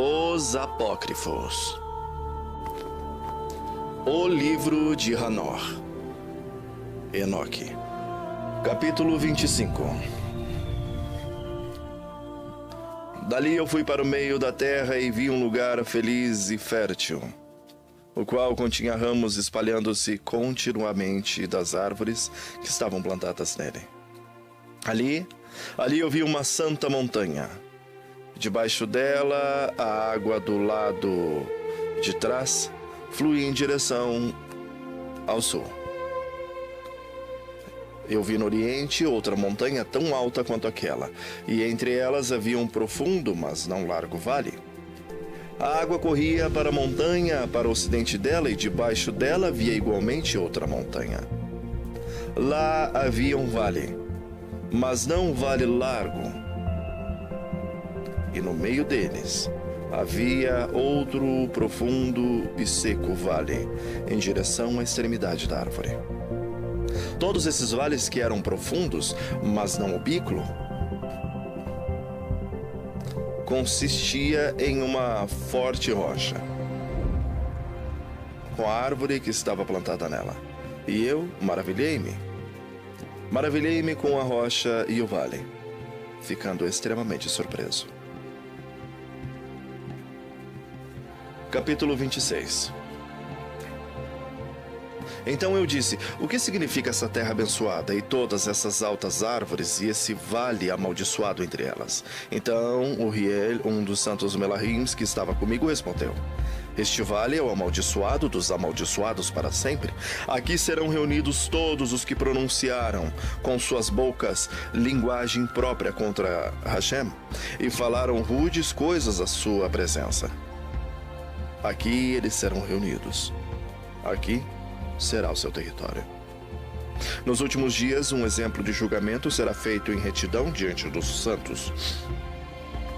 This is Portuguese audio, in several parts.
Os Apócrifos. O livro de Hanor. Enoque. Capítulo 25. Dali eu fui para o meio da terra e vi um lugar feliz e fértil, o qual continha ramos espalhando-se continuamente das árvores que estavam plantadas nele. Ali eu vi uma santa montanha. Debaixo dela, a água do lado de trás fluía em direção ao sul. Eu vi no oriente outra montanha tão alta quanto aquela, e entre elas havia um profundo, mas não largo vale. A água corria para a montanha, para o ocidente dela, e debaixo dela havia igualmente outra montanha. Lá havia um vale, mas não um vale largo. E no meio deles havia outro profundo e seco vale, em direção à extremidade da árvore. Todos esses vales que eram profundos, mas não ubíquo, consistia em uma forte rocha, com a árvore que estava plantada nela. E eu maravilhei-me com a rocha e o vale, ficando extremamente surpreso. Capítulo 26. Então eu disse: o que significa essa terra abençoada e todas essas altas árvores e esse vale amaldiçoado entre elas? Então Uriel, um dos santos Melahims que estava comigo, respondeu: este vale é o amaldiçoado dos amaldiçoados para sempre. Aqui serão reunidos todos os que pronunciaram com suas bocas linguagem própria contra Hashem e falaram rudes coisas à sua presença. Aqui eles serão reunidos. Aqui será o seu território. Nos últimos dias, um exemplo de julgamento será feito em retidão diante dos santos,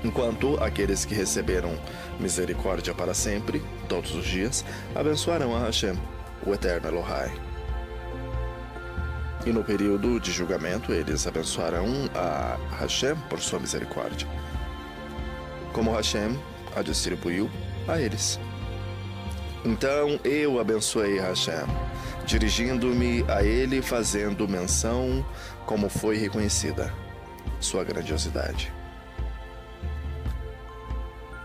enquanto aqueles que receberam misericórdia para sempre, todos os dias, abençoarão a Hashem, o eterno Elohai. E no período de julgamento, eles abençoarão a Hashem por sua misericórdia, como Hashem a distribuiu a eles. Então eu abençoei Hashem, dirigindo-me a ele, fazendo menção como foi reconhecida sua grandiosidade.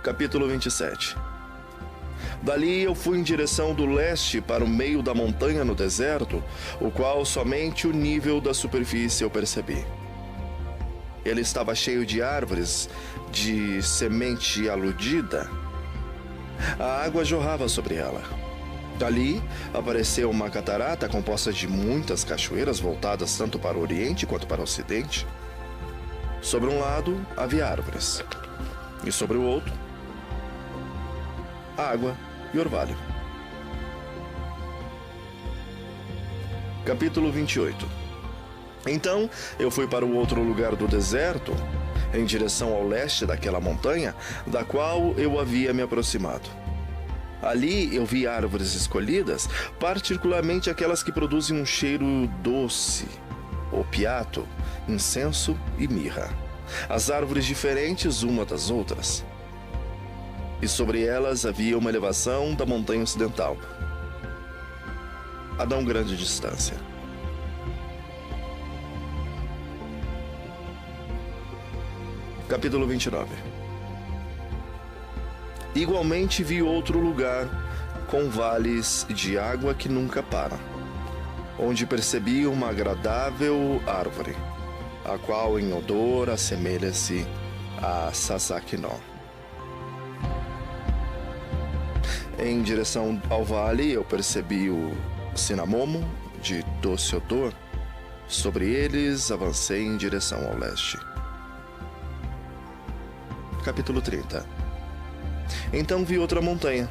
Capítulo 27. Dali eu fui em direção do leste para o meio da montanha no deserto, o qual somente o nível da superfície eu percebi. Ele estava cheio de árvores de semente aludida. A água jorrava sobre ela. Dali apareceu uma catarata composta de muitas cachoeiras voltadas tanto para o oriente quanto para o ocidente. Sobre um lado havia árvores, e sobre o outro, água e orvalho. Capítulo 28. Então eu fui para o outro lugar do deserto, em direção ao leste daquela montanha, da qual eu havia me aproximado. Ali eu vi árvores escolhidas, particularmente aquelas que produzem um cheiro doce, opiato, incenso e mirra. As árvores diferentes uma das outras. E sobre elas havia uma elevação da montanha ocidental, a não grande distância. Capítulo 29. Igualmente vi outro lugar com vales de água que nunca param, onde percebi uma agradável árvore, a qual em odor assemelha-se a Sasakino. Em direção ao vale eu percebi o cinamomo de doce odor. Sobre eles avancei em direção ao leste. Capítulo 30. Então vi outra montanha,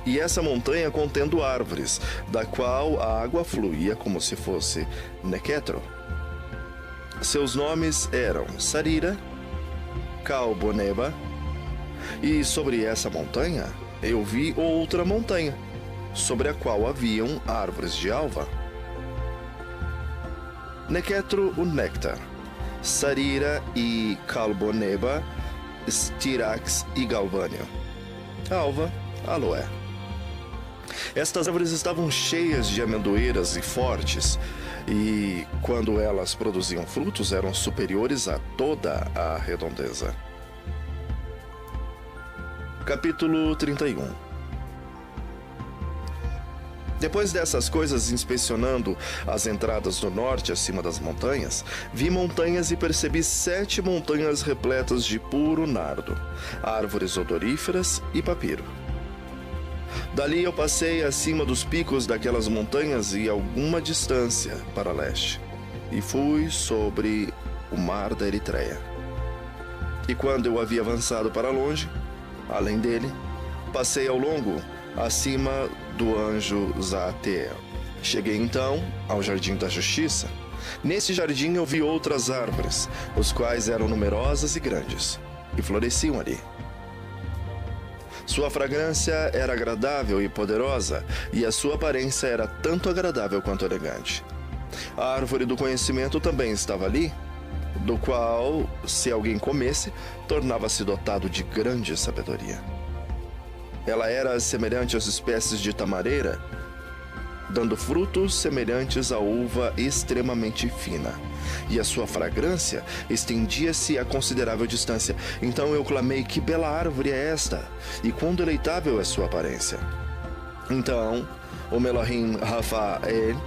e essa montanha contendo árvores, da qual a água fluía como se fosse Nequetro. Seus nomes eram Sarira, Calboneba, e sobre essa montanha eu vi outra montanha, sobre a qual haviam árvores de alva. Nequetro o néctar, Sarira e Calboneba Styrax e Galvânio. Alva, aloé. Estas árvores estavam cheias de amendoeiras e fortes, e quando elas produziam frutos eram superiores a toda a redondeza. Capítulo 31. Depois dessas coisas, inspecionando as entradas do norte acima das montanhas, vi montanhas e percebi 7 montanhas repletas de puro nardo, árvores odoríferas e papiro. Dali eu passei acima dos picos daquelas montanhas e alguma distância para leste, e fui sobre o mar da Eritreia. E quando eu havia avançado para longe, além dele, passei ao longo, acima do anjo Zaateel. Cheguei então ao Jardim da Justiça. Nesse jardim eu vi outras árvores, os quais eram numerosas e grandes, e floresciam ali. Sua fragrância era agradável e poderosa, e a sua aparência era tanto agradável quanto elegante. A árvore do conhecimento também estava ali, do qual, se alguém comesse, tornava-se dotado de grande sabedoria. Ela era semelhante às espécies de tamareira, dando frutos semelhantes à uva extremamente fina, e a sua fragrância estendia-se a considerável distância. Então eu clamei: que bela árvore é esta, e quão deleitável é sua aparência. Então o Melahim Rafael,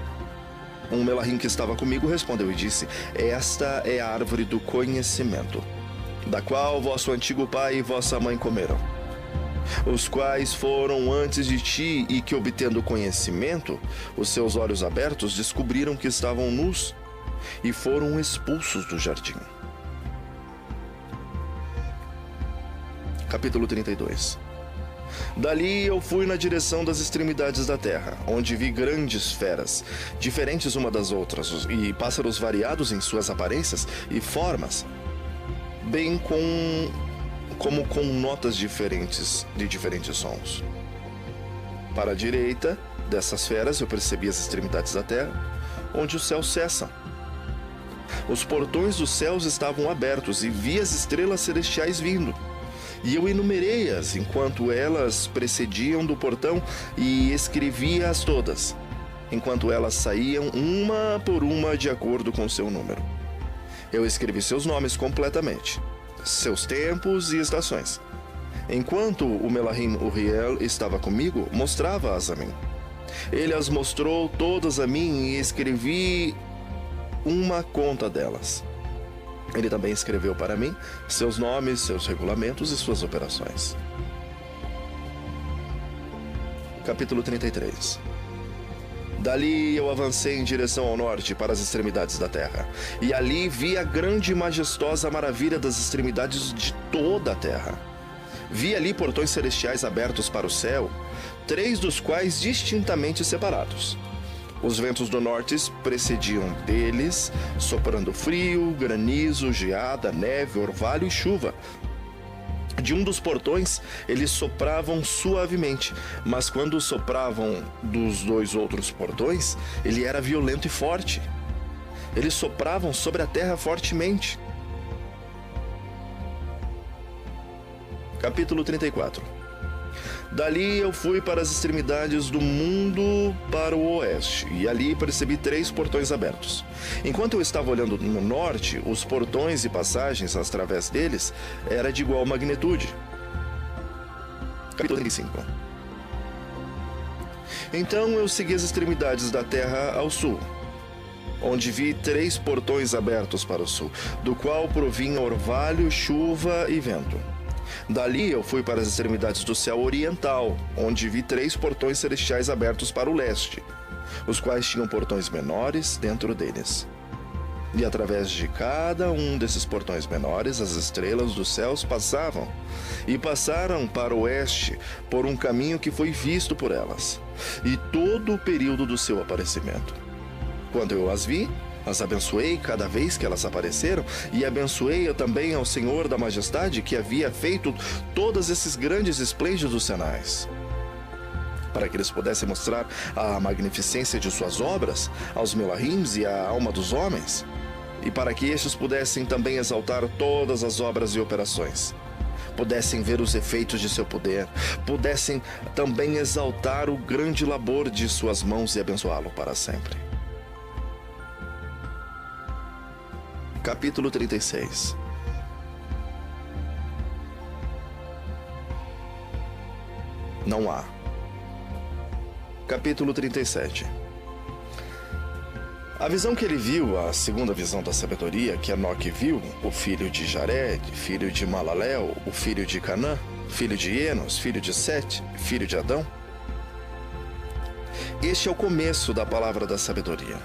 um Melahim que estava comigo, respondeu e disse: esta é a árvore do conhecimento, da qual vosso antigo pai e vossa mãe comeram, os quais foram antes de ti, e que, obtendo conhecimento, os seus olhos abertos descobriram que estavam nus e foram expulsos do jardim. Capítulo 32. Dali eu fui na direção das extremidades da terra, onde vi grandes feras, diferentes uma das outras, e pássaros variados em suas aparências e formas, bem como com notas diferentes de diferentes sons. Para a direita dessas feras eu percebi as extremidades da terra, onde os céus cessam. Os portões dos céus estavam abertos e vi as estrelas celestiais vindo. E eu enumerei-as enquanto elas precediam do portão e escrevia-as todas, enquanto elas saíam uma por uma de acordo com seu número. Eu escrevi seus nomes completamente, seus tempos e estações. Enquanto o Melahim Uriel estava comigo, mostrava-as a mim. Ele as mostrou todas a mim e escrevi uma conta delas. Ele também escreveu para mim seus nomes, seus regulamentos e suas operações. Capítulo 33. Dali eu avancei em direção ao norte, para as extremidades da terra, e ali vi a grande e majestosa maravilha das extremidades de toda a terra. Vi ali portões celestiais abertos para o céu, 3 dos quais distintamente separados. Os ventos do norte precediam deles, soprando frio, granizo, geada, neve, orvalho e chuva. De um dos portões, eles sopravam suavemente, mas quando sopravam dos 2 outros portões, ele era violento e forte. Eles sopravam sobre a terra fortemente. Capítulo 34. Dali eu fui para as extremidades do mundo para o oeste, e ali percebi 3 portões abertos. Enquanto eu estava olhando no norte, os portões e passagens através deles era de igual magnitude. Capítulo 35. Então eu segui as extremidades da terra ao sul, onde vi 3 portões abertos para o sul, do qual provinha orvalho, chuva e vento. Dali eu fui para as extremidades do céu oriental, onde vi 3 portões celestiais abertos para o leste, os quais tinham portões menores dentro deles. E através de cada um desses portões menores, as estrelas dos céus passavam, e passaram para o oeste por um caminho que foi visto por elas, e todo o período do seu aparecimento. Quando eu as vi, as abençoei cada vez que elas apareceram, e abençoei eu também ao Senhor da Majestade, que havia feito todos esses grandes esplêndidos sinais, para que eles pudessem mostrar a magnificência de suas obras aos Melahims e à alma dos homens, e para que estes pudessem também exaltar todas as obras e operações. pudessem ver os efeitos de seu poder, pudessem também exaltar o grande labor de suas mãos e abençoá-lo para sempre. Capítulo 36. Não há. Capítulo 37. A visão que ele viu, a segunda visão da sabedoria que Enoque viu, o filho de Jared, filho de Malalel, o filho de Canã, filho de Enos, filho de Sete, filho de Adão. Este é o começo da palavra da sabedoria,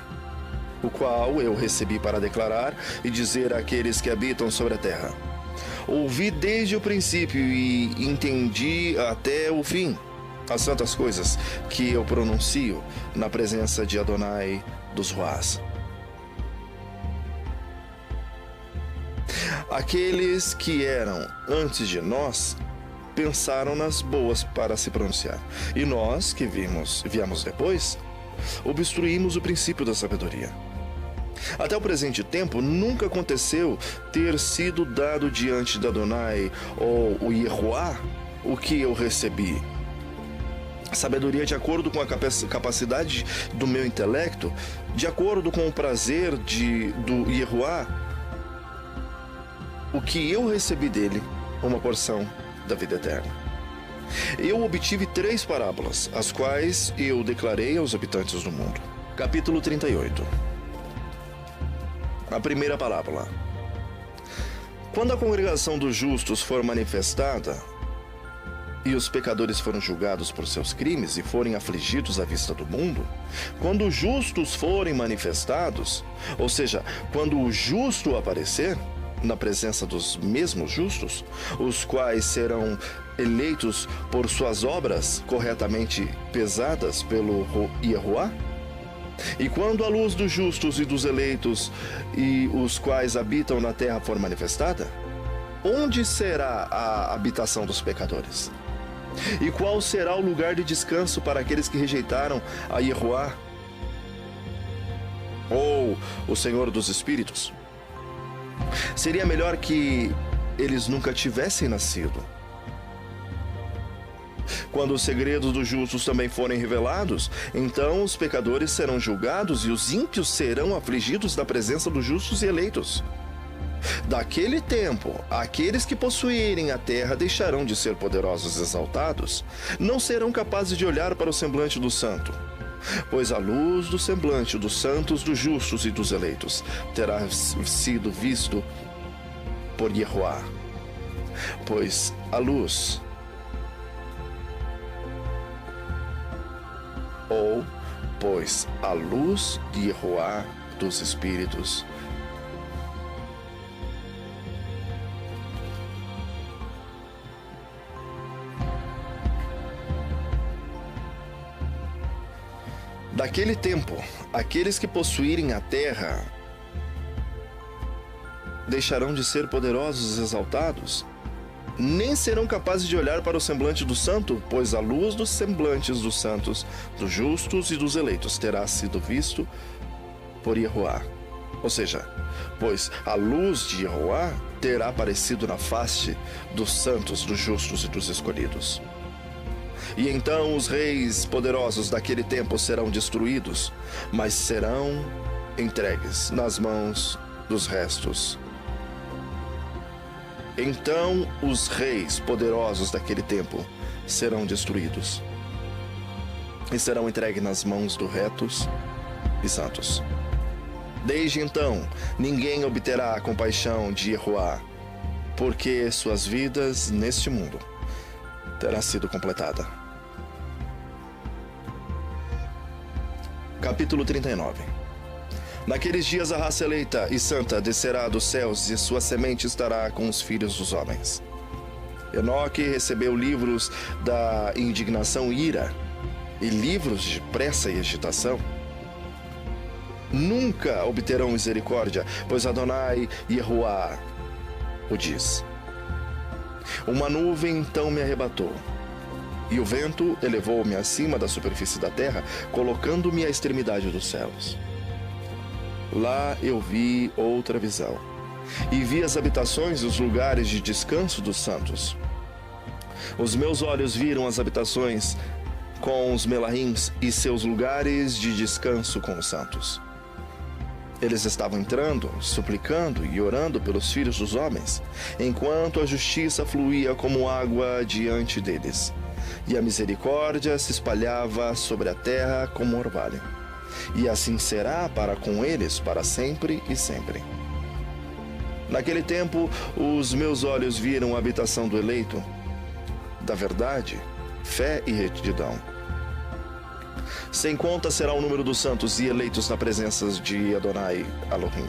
o qual eu recebi para declarar e dizer àqueles que habitam sobre a terra. Ouvi desde o princípio e entendi até o fim as santas coisas que eu pronuncio na presença de Adonai dos Ruás. Aqueles que eram antes de nós pensaram nas boas para se pronunciar, e nós que viemos depois, obstruímos o princípio da sabedoria. Até o presente tempo, nunca aconteceu ter sido dado diante de Adonai ou o Yehoá o que eu recebi. Sabedoria de acordo com a capacidade do meu intelecto, de acordo com o prazer do Yehoá, o que eu recebi dele, uma porção da vida eterna. Eu obtive 3 parábolas, as quais eu declarei aos habitantes do mundo. Capítulo 38. A primeira parábola. Quando a congregação dos justos for manifestada, e os pecadores foram julgados por seus crimes e forem afligidos à vista do mundo, quando os justos forem manifestados, ou seja, quando o justo aparecer, na presença dos mesmos justos, os quais serão eleitos por suas obras corretamente pesadas pelo Yehoá, e quando a luz dos justos e dos eleitos e os quais habitam na terra for manifestada, onde será a habitação dos pecadores? E qual será o lugar de descanso para aqueles que rejeitaram a Yehoá, ou o Senhor dos Espíritos? Seria melhor que eles nunca tivessem nascido. Quando os segredos dos justos também forem revelados, então os pecadores serão julgados e os ímpios serão afligidos da presença dos justos e eleitos. Daquele tempo, aqueles que possuírem a terra deixarão de ser poderosos e exaltados, não serão capazes de olhar para o semblante do santo, pois a luz do semblante dos santos, dos justos e dos eleitos terá sido visto por Yehoá, pois a luz, pois a luz de Yehoá dos Espíritos daquele tempo, aqueles que possuírem a terra deixarão de ser poderosos e exaltados, nem serão capazes de olhar para o semblante do santo, pois a luz dos semblantes dos santos, dos justos e dos eleitos terá sido visto por Yehoá. Ou seja, pois a luz de Yehoá terá aparecido na face dos santos, dos justos e dos escolhidos. E então os reis poderosos daquele tempo serão destruídos, mas serão entregues nas mãos dos restos. Então os reis poderosos daquele tempo serão destruídos e serão entregues nas mãos dos retos e santos. Desde então, ninguém obterá a compaixão de Yehoá, porque suas vidas neste mundo terá sido completada. Capítulo 39. Naqueles dias a raça eleita e santa descerá dos céus e sua semente estará com os filhos dos homens. Enoque recebeu livros da indignação e ira, e livros de pressa e agitação. Nunca obterão misericórdia, pois Adonai Yehoá o diz. Uma nuvem então me arrebatou, e o vento elevou-me acima da superfície da terra, colocando-me à extremidade dos céus. Lá eu vi outra visão. e vi as habitações e os lugares de descanso dos santos. Os meus olhos viram as habitações com os Melahims e seus lugares de descanso com os santos. Eles estavam entrando, suplicando e orando pelos filhos dos homens, enquanto a justiça fluía como água diante deles, e a misericórdia se espalhava sobre a terra como orvalho. E assim será para com eles para sempre e sempre. Naquele tempo, os meus olhos viram a habitação do eleito, da verdade, fé e retidão. Sem conta será o número dos santos e eleitos na presença de Adonai Elohim,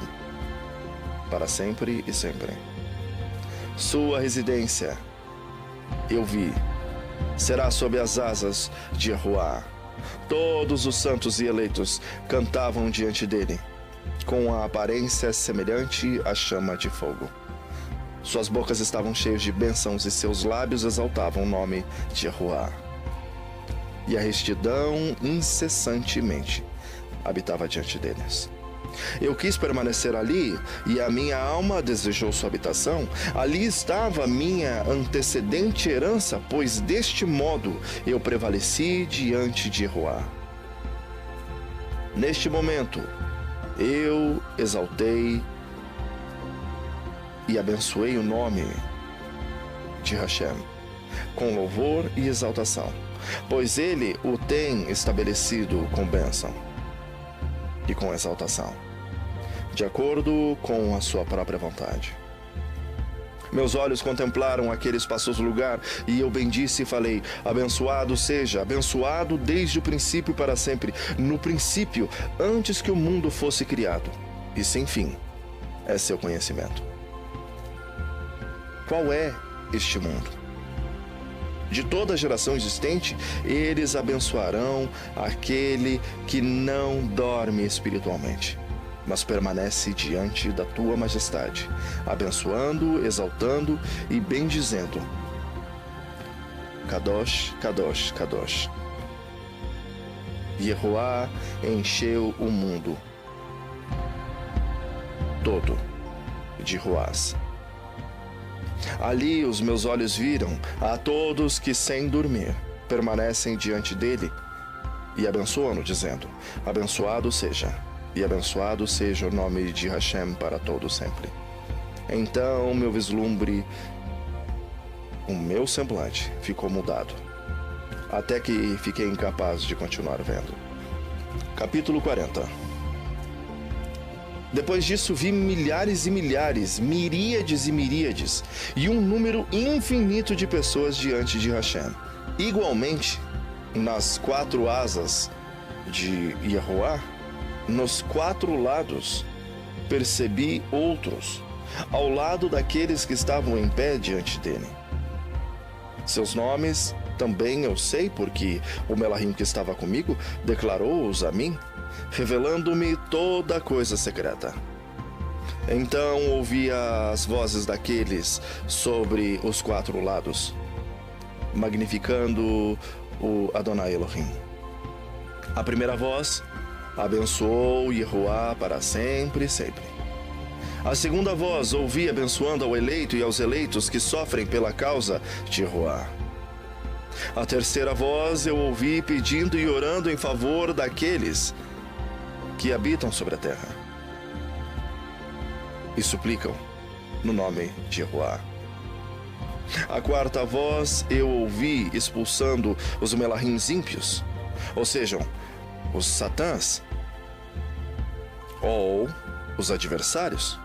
para sempre e sempre. Sua residência, eu vi, será sob as asas de Yahuá. Todos os santos e eleitos cantavam diante dele, com a aparência semelhante à chama de fogo. Suas bocas estavam cheias de bênçãos e seus lábios exaltavam o nome de Yahuá. E a retidão incessantemente habitava diante deles. Eu quis permanecer ali, e a minha alma desejou sua habitação. Ali estava a minha antecedente herança, pois deste modo eu prevaleci diante de Yahuá. Neste momento, eu exaltei e abençoei o nome de Hashem, com louvor e exaltação, pois ele o tem estabelecido com bênção e com exaltação, de acordo com a sua própria vontade. Meus olhos contemplaram aquele espaçoso lugar, e eu bendisse e falei: abençoado seja, abençoado desde o princípio para sempre, no princípio, antes que o mundo fosse criado, e sem fim é seu conhecimento. Qual é este mundo? De toda a geração existente, eles abençoarão aquele que não dorme espiritualmente, mas permanece diante da tua majestade, abençoando, exaltando e bendizendo. Kadosh, Kadosh, Kadosh. Yahuá encheu o mundo todo de ruás. Ali os meus olhos viram a todos que, sem dormir, permanecem diante dele e abençoam-no, dizendo: abençoado seja, e abençoado seja o nome de Hashem para todo sempre. Então meu vislumbre, o meu semblante ficou mudado, até que fiquei incapaz de continuar vendo. Capítulo 40. Depois disso vi milhares e milhares, miríades e miríades, e um número infinito de pessoas diante de Hashem. Igualmente, nas quatro asas de Yahuá, nos quatro lados, percebi outros, ao lado daqueles que estavam em pé diante dele. Seus nomes também eu sei, porque o Melahim que estava comigo declarou-os a mim, revelando-me toda coisa secreta. Então ouvi as vozes daqueles sobre os quatro lados, magnificando o Adonai Elohim. A primeira voz abençoou Yahuá para sempre e sempre. A segunda voz ouvi abençoando ao eleito e aos eleitos que sofrem pela causa de Yahuá. A terceira voz eu ouvi pedindo e orando em favor daqueles que habitam sobre a terra e suplicam no nome de Yahuá. A quarta voz eu ouvi expulsando os Melahims ímpios, ou seja, os satãs, ou os adversários,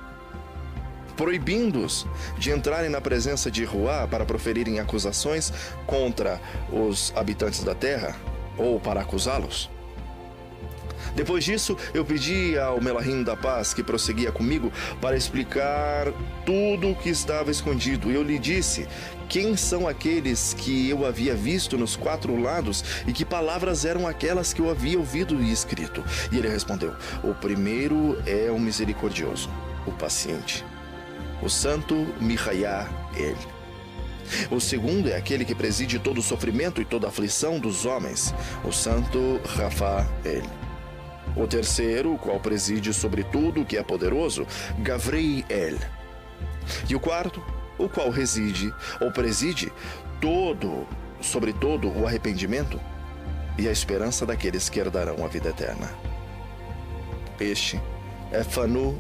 proibindo-os de entrarem na presença de Yahuá para proferirem acusações contra os habitantes da terra, ou para acusá-los. Depois disso, eu pedi ao Melahim da paz que prosseguia comigo para explicar tudo o que estava escondido. Eu lhe disse quem são aqueles que eu havia visto nos quatro lados e que palavras eram aquelas que eu havia ouvido e escrito. E ele respondeu: o primeiro é o misericordioso, o paciente, o santo Mihaiah El. O segundo é aquele que preside todo o sofrimento e toda a aflição dos homens, o santo Rafa El. O terceiro, o qual preside sobre tudo o que é poderoso, Gavrei El. E o quarto, o qual reside ou preside sobre todo o arrependimento e a esperança daqueles que herdarão a vida eterna. Este é Phanuel.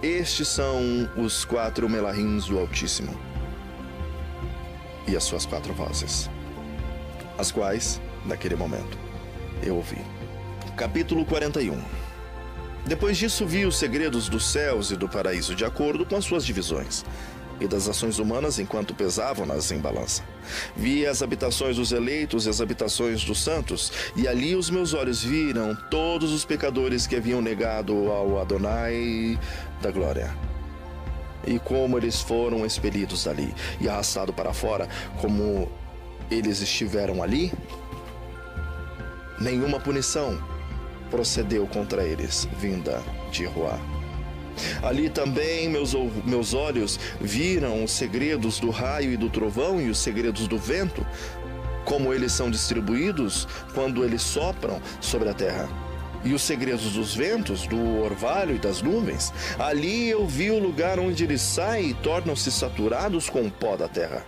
Estes são os 4 Melahims do Altíssimo e as suas 4 vozes, as quais, naquele momento, eu ouvi. Capítulo 41. Depois disso vi os segredos dos céus e do paraíso de acordo com as suas divisões, e das ações humanas enquanto pesavam-nas em balança. Vi as habitações dos eleitos e as habitações dos santos, e ali os meus olhos viram todos os pecadores que haviam negado ao Adonai da glória. E como eles foram expelidos dali e arrastados para fora, como eles estiveram ali, nenhuma punição procedeu contra eles, vinda de Ruá. Ali também meus olhos viram os segredos do raio e do trovão e os segredos do vento, como eles são distribuídos quando eles sopram sobre a terra. E os segredos dos ventos, do orvalho e das nuvens. Ali eu vi o lugar onde eles saem e tornam-se saturados com o pó da terra.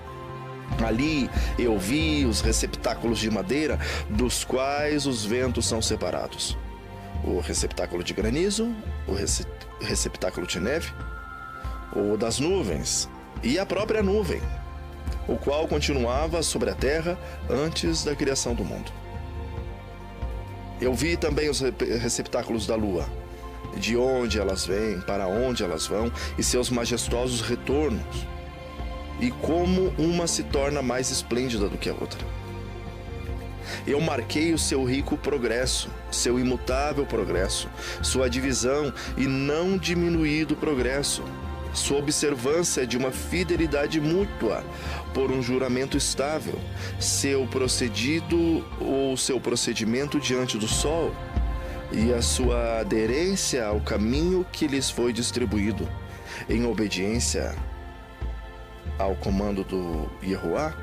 Ali eu vi os receptáculos de madeira, dos quais os ventos são separados. O receptáculo de granizo, o receptáculo de neve, o das nuvens e a própria nuvem, o qual continuava sobre a terra antes da criação do mundo. Eu vi também os receptáculos da lua, de onde elas vêm, para onde elas vão, e seus majestosos retornos, e como uma se torna mais esplêndida do que a outra. Eu marquei o seu rico progresso, seu imutável progresso, sua divisão e não diminuído progresso, sua observância de uma fidelidade mútua por um juramento estável, seu procedido ou seu procedimento diante do sol e a sua aderência ao caminho que lhes foi distribuído, em obediência ao comando do Yehoá.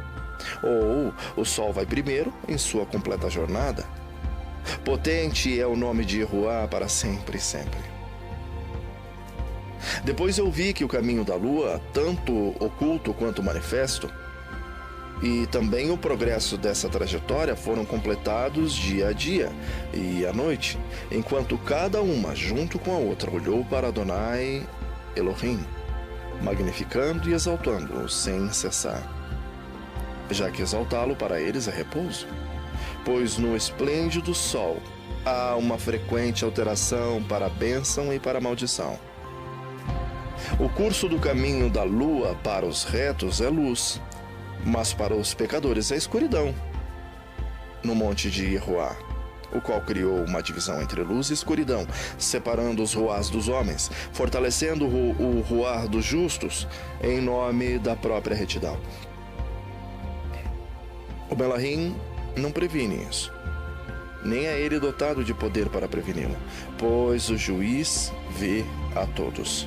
Ou o sol vai primeiro em sua completa jornada. Potente é o nome de Yehoá para sempre e sempre. Depois eu vi que o caminho da lua, tanto oculto quanto manifesto, e também o progresso dessa trajetória foram completados dia a dia e à noite, enquanto cada uma, junto com a outra, olhou para Adonai Elohim, magnificando e exaltando-o sem cessar, já que exaltá-lo para eles é repouso, pois no esplêndido sol há uma frequente alteração para a bênção e para a maldição. O curso do caminho da lua para os retos é luz, mas para os pecadores é escuridão. No monte de Yehoá, o qual criou uma divisão entre luz e escuridão, separando os ruás dos homens, fortalecendo o ruar dos justos em nome da própria retidão. O Melahim não previne isso, nem é ele dotado de poder para preveni-lo, pois o juiz vê a todos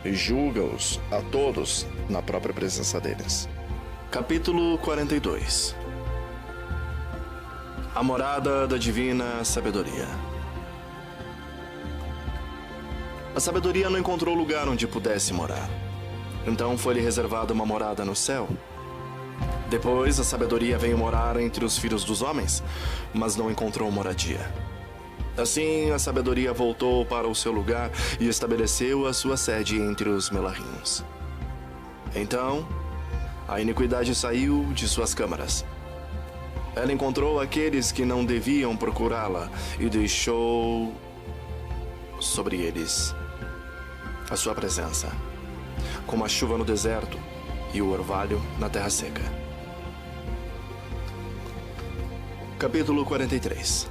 e julga-os a todos na própria presença deles. Capítulo 42. A morada da divina sabedoria. A sabedoria não encontrou lugar onde pudesse morar. Então foi-lhe reservada uma morada no céu. Depois a sabedoria veio morar entre os filhos dos homens, mas não encontrou moradia. Assim a sabedoria voltou para o seu lugar e estabeleceu a sua sede entre os Melahims. Então a iniquidade saiu de suas câmaras. Ela encontrou aqueles que não deviam procurá-la e deixou sobre eles a sua presença, como a chuva no deserto e o orvalho na terra seca. Capítulo 43.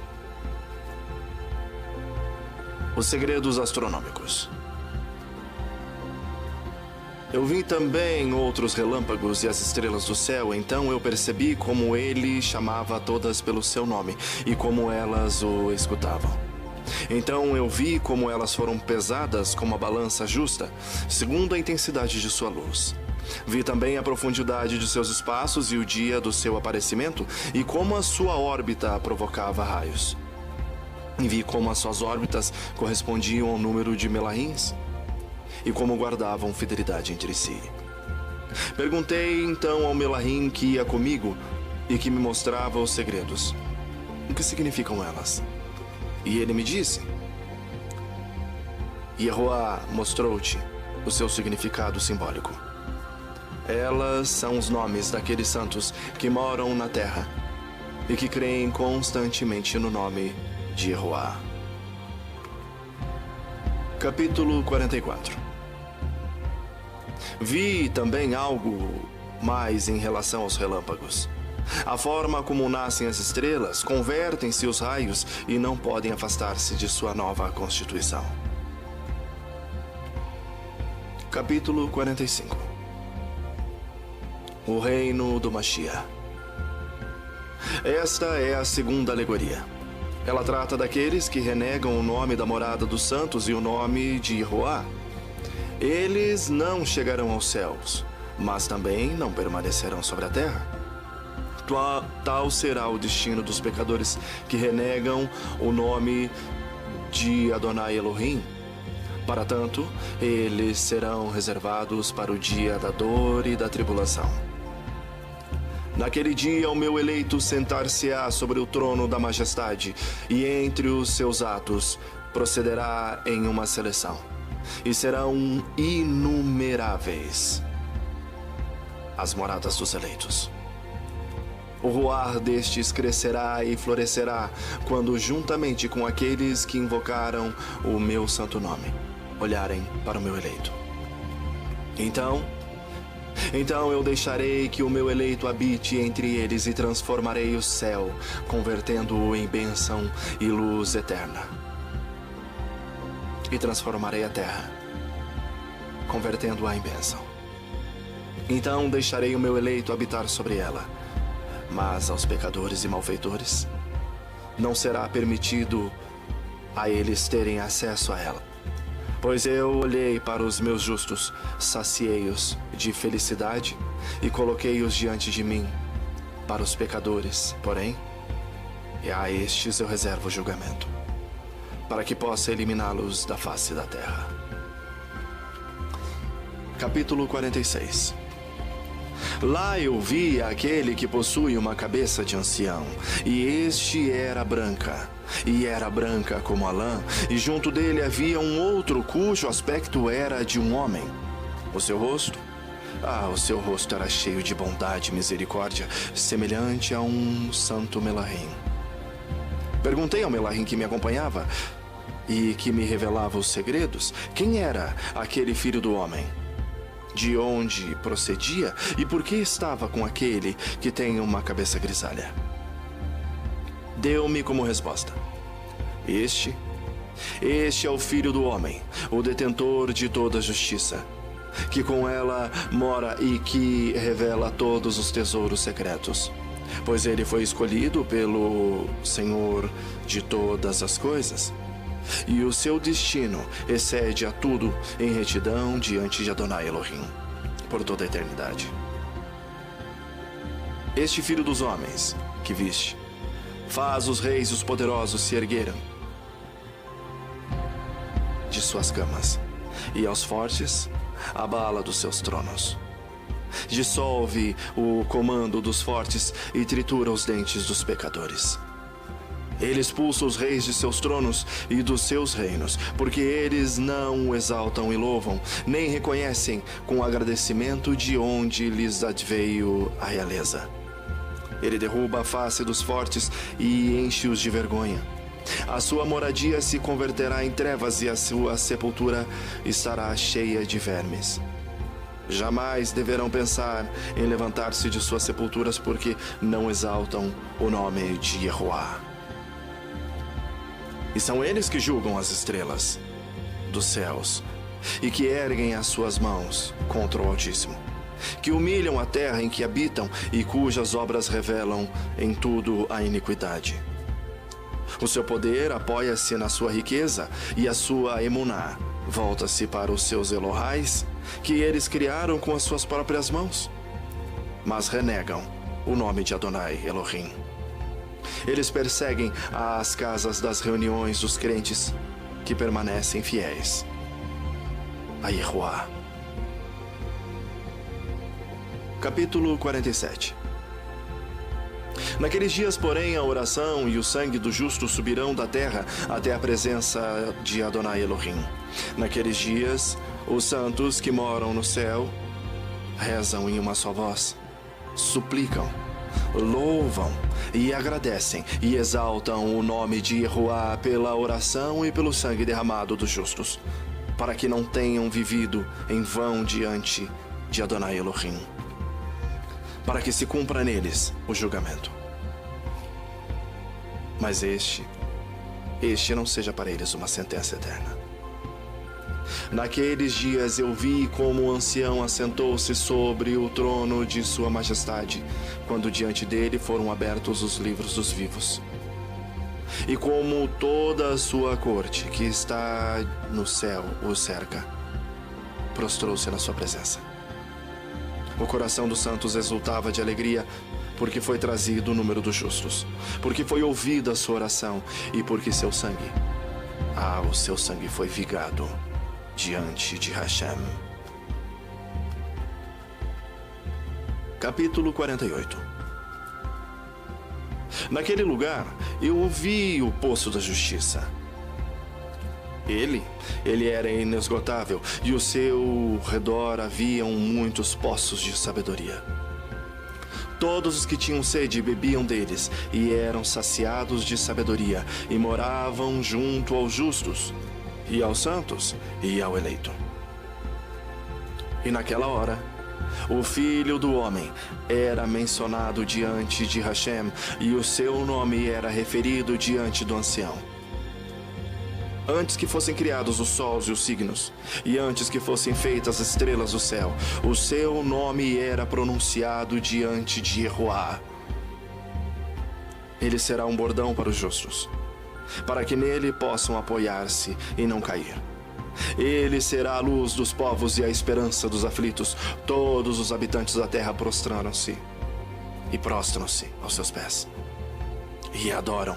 Os segredos astronômicos. Eu vi também outros relâmpagos e as estrelas do céu, então eu percebi como ele chamava todas pelo seu nome e como elas o escutavam. Então eu vi como elas foram pesadas como a balança justa, segundo a intensidade de sua luz. Vi também a profundidade de seus espaços e o dia do seu aparecimento, e como a sua órbita provocava raios. E vi como as suas órbitas correspondiam ao número de Melahims. e como guardavam fidelidade entre si. Perguntei então ao Melahim que ia comigo e que me mostrava os segredos. O que significam elas? E ele me disse: Yehoá mostrou-te o seu significado simbólico. Elas são os nomes daqueles santos que moram na terra e que creem constantemente no nome de Yehoá. Capítulo 44. Vi também algo mais em relação aos relâmpagos. A forma como nascem as estrelas, convertem-se os raios e não podem afastar-se de sua nova constituição. Capítulo 45. O reino do Mashiach. Esta é a segunda alegoria. Ela trata daqueles que renegam o nome da morada dos santos e o nome de Yehoá. Eles não chegarão aos céus, mas também não permanecerão sobre a terra. Tal será o destino dos pecadores que renegam o nome de Adonai Elohim. Para tanto, eles serão reservados para o dia da dor e da tribulação. Naquele dia, o meu eleito sentar-se-á sobre o trono da majestade, e entre os seus atos procederá em uma seleção, e serão inumeráveis as moradas dos eleitos. O ruar destes crescerá e florescerá quando, juntamente com aqueles que invocaram o meu santo nome, olharem para o meu eleito. Então eu deixarei que o meu eleito habite entre eles e transformarei o céu, convertendo-o em bênção e luz eterna. E transformarei a terra, convertendo-a em bênção. Então deixarei o meu eleito habitar sobre ela. Mas aos pecadores e malfeitores não será permitido a eles terem acesso a ela. Pois eu olhei para os meus justos, saciei-os de felicidade e coloquei-os diante de mim. Para os pecadores, porém, e a estes eu reservo o julgamento, para que possa eliminá-los da face da terra. Capítulo 46. Lá eu vi aquele que possui uma cabeça de ancião, e este era branca, e era branca como a lã, e junto dele havia um outro cujo aspecto era de um homem. O seu rosto era cheio de bondade e misericórdia, semelhante a um santo Melahim. Perguntei ao Melahim que me acompanhava e que me revelava os segredos, quem era aquele filho do homem? De onde procedia e por que estava com aquele que tem uma cabeça grisalha? Deu-me como resposta: Este é o Filho do Homem, o detentor de toda a justiça, que com ela mora e que revela todos os tesouros secretos. Pois ele foi escolhido pelo Senhor de todas as coisas, e o seu destino excede a tudo em retidão diante de Adonai Elohim, por toda a eternidade. Este Filho dos homens, que viste, faz os reis e os poderosos se erguerem de suas camas, e aos fortes abala dos seus tronos. Dissolve o comando dos fortes e tritura os dentes dos pecadores. Ele expulsa os reis de seus tronos e dos seus reinos, porque eles não o exaltam e louvam, nem reconhecem com agradecimento de onde lhes adveio a realeza. Ele derruba a face dos fortes e enche-os de vergonha. A sua moradia se converterá em trevas e a sua sepultura estará cheia de vermes. Jamais deverão pensar em levantar-se de suas sepulturas, porque não exaltam o nome de Yehoá. E são eles que julgam as estrelas dos céus e que erguem as suas mãos contra o Altíssimo, que humilham a terra em que habitam e cujas obras revelam em tudo a iniquidade. O seu poder apoia-se na sua riqueza e a sua emuná volta-se para os seus Elohais, que eles criaram com as suas próprias mãos, mas renegam o nome de Adonai Elohim. Eles perseguem as casas das reuniões dos crentes que permanecem fiéis. a Yehoá. Capítulo 47. Naqueles dias, porém, a oração e o sangue do justo subirão da terra até a presença de Adonai Elohim. Naqueles dias, os santos que moram no céu rezam em uma só voz, suplicam, louvam e agradecem e exaltam o nome de Yehoá pela oração e pelo sangue derramado dos justos, para que não tenham vivido em vão diante de Adonai Elohim, para que se cumpra neles o julgamento. Mas este não seja para eles uma sentença eterna. Naqueles dias eu vi como o ancião assentou-se sobre o trono de sua majestade, quando diante dele foram abertos os livros dos vivos. E como toda a sua corte, que está no céu, o cerca, prostrou-se na sua presença. O coração dos santos exultava de alegria, porque foi trazido o número dos justos, porque foi ouvida a sua oração e porque seu sangue, o seu sangue foi vigado diante de Hashem. Capítulo 48. Naquele lugar, eu ouvi o poço da justiça. Ele era inesgotável, e ao seu redor haviam muitos poços de sabedoria. Todos os que tinham sede bebiam deles, e eram saciados de sabedoria, e moravam junto aos justos, e aos santos, e ao eleito. E naquela hora, o Filho do Homem era mencionado diante de Hashem, e o seu nome era referido diante do ancião. Antes que fossem criados os sols e os signos, e antes que fossem feitas as estrelas do céu, o seu nome era pronunciado diante de Yehoá. Ele será um bordão para os justos, para que nele possam apoiar-se e não cair. Ele será a luz dos povos e a esperança dos aflitos. Todos os habitantes da terra prostraram-se e prostram-se aos seus pés, e adoram,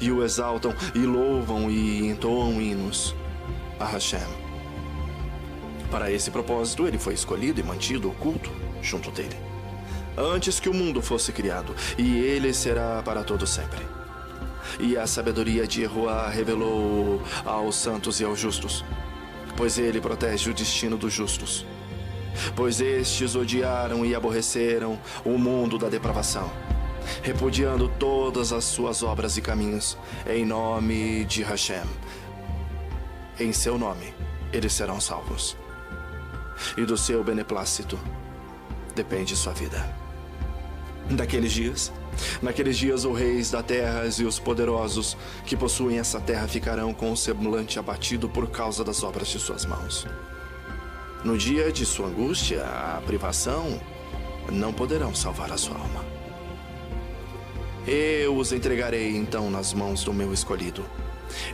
e o exaltam, e louvam e entoam hinos a Hashem. Para esse propósito, ele foi escolhido e mantido oculto junto dele, antes que o mundo fosse criado, e ele será para todo sempre. E a sabedoria de Yehoá revelou aos santos e aos justos, pois ele protege o destino dos justos. Pois estes odiaram e aborreceram o mundo da depravação, repudiando todas as suas obras e caminhos, em nome de Hashem. Em seu nome, eles serão salvos, e do seu beneplácito depende sua vida. Naqueles dias, os reis da terra e os poderosos que possuem essa terra ficarão com o semblante abatido por causa das obras de suas mãos. No dia de sua angústia, a privação, não poderão salvar a sua alma. Eu os entregarei então nas mãos do meu escolhido.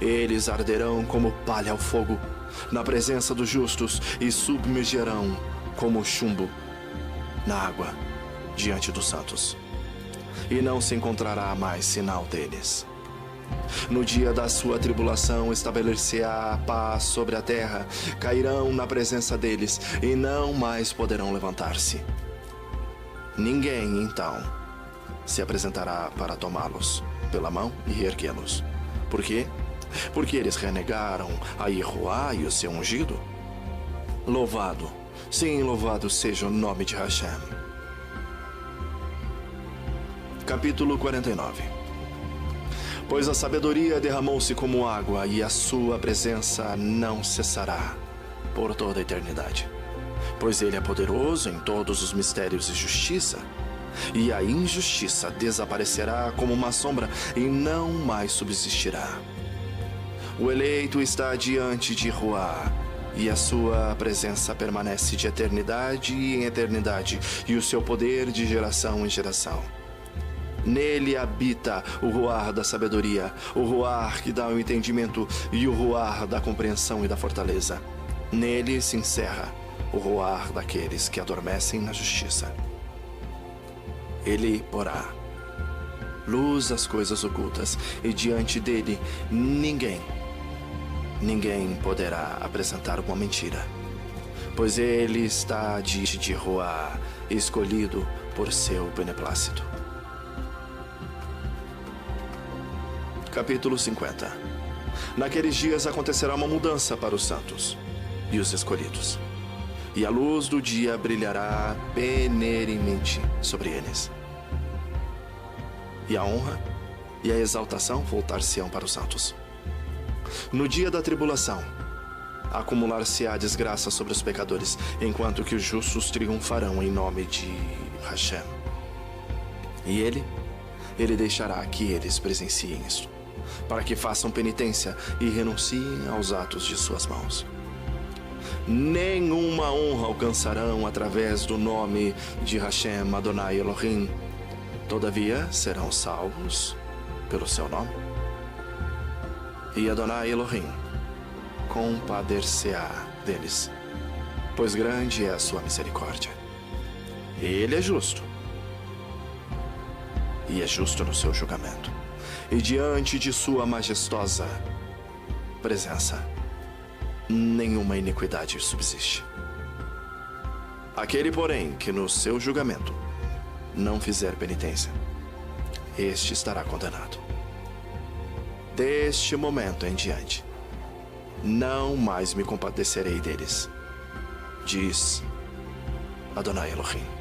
Eles arderão como palha ao fogo na presença dos justos e submergerão como chumbo na água diante dos santos. E não se encontrará mais sinal deles. No dia da sua tribulação estabelecerá a paz sobre a terra. Cairão na presença deles e não mais poderão levantar-se. Ninguém, então, se apresentará para tomá-los pela mão e reerguê-los. Por quê? Porque eles renegaram a Yehoá e o seu ungido? Louvado, sim, louvado seja o nome de Hashem. Capítulo 49. Pois a sabedoria derramou-se como água, e a sua presença não cessará por toda a eternidade. Pois ele é poderoso em todos os mistérios de justiça, e a injustiça desaparecerá como uma sombra e não mais subsistirá. O eleito está diante de Yehoá, e a sua presença permanece de eternidade em eternidade, e o seu poder de geração em geração. Nele habita o ruar da sabedoria, o ruar que dá o entendimento e o ruar da compreensão e da fortaleza. Nele se encerra o ruar daqueles que adormecem na justiça. Ele porá luz às coisas ocultas, e diante dele ninguém poderá apresentar uma mentira. pois ele está de Roá, escolhido por seu beneplácito. Capítulo 50. Naqueles dias acontecerá uma mudança para os santos e os escolhidos, e a luz do dia brilhará beneremente sobre eles. E a honra e a exaltação voltar-se-ão para os santos. No dia da tribulação, acumular-se-á desgraça sobre os pecadores, enquanto que os justos triunfarão em nome de Hashem. E ele deixará que eles presenciem isto, para que façam penitência e renunciem aos atos de suas mãos. Nenhuma honra alcançarão através do nome de Hashem Adonai Elohim. Todavia serão salvos pelo seu nome. E Adonai Elohim compadecer-se-á deles, pois grande é a sua misericórdia. Ele é justo, e é justo no seu julgamento, e diante de sua majestosa presença nenhuma iniquidade subsiste. Aquele, porém, que no seu julgamento não fizer penitência, este estará condenado. Deste momento em diante, não mais me compadecerei deles, diz Adonai Elohim.